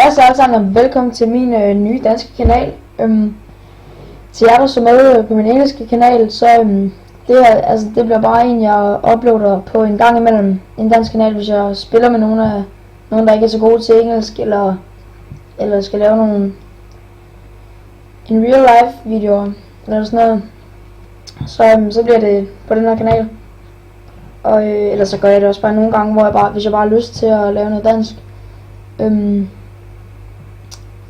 Hvad så alle sammen, og velkommen til min nye danske kanal. Til jer der så med på min engelske kanal, så det bliver bare en jeg uploader på en gang imellem en dansk kanal, hvis jeg spiller med nogen der ikke er så gode til engelsk, eller skal lave en real life video eller sådan noget. Så bliver det på den her kanal. Og ellers så gør jeg det også bare nogle gange, hvor hvis jeg bare har lyst til at lave noget dansk.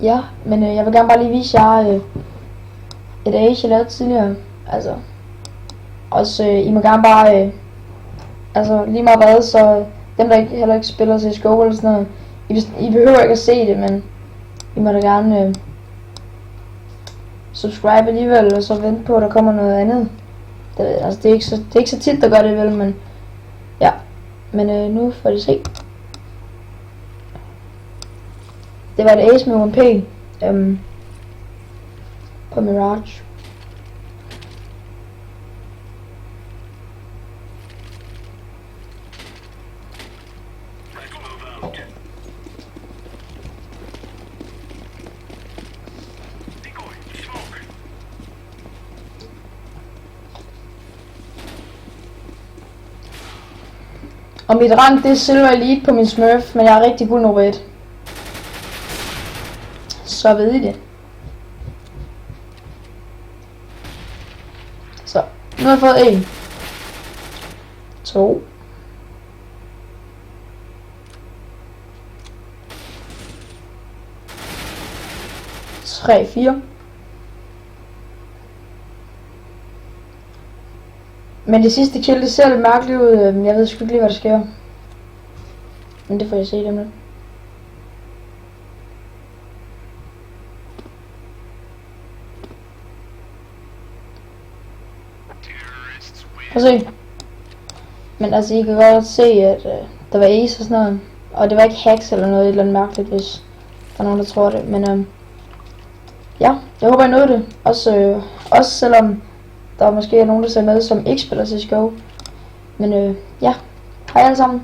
Ja, men jeg vil gerne bare lige vise jer et age jeg lavede tidligere. Altså, også I må gerne bare lige meget hvad, så dem der heller ikke spiller CSGO eller sådan noget, I behøver ikke at se det, men I må da gerne subscribe alligevel, og så vente på at der kommer noget andet. Det er ikke så tit der gør det vel, men ja. Men nu får I se. Det var et ace med UMP på Mirage. Og mit rank det er Silver Elite på min Smurf, men jeg er rigtig god nummer 1. Så ved I det. Så, nu har jeg fået 1 2 3 4. Men det sidste kill, det ser lidt mærkeligt ud. Jeg ved sgu ikke lige hvad der sker. Men det får jeg se dem lidt. Prøv at se. Men altså I kan godt se at der var ace og sådan noget. Og det var ikke hacks eller noget et eller andet mærkeligt, hvis der er nogen der tror det. Men ja, jeg håber I nåede det. Også selvom der måske er nogen der ser med som ikke spiller CSGO. Men ja, hej alle sammen.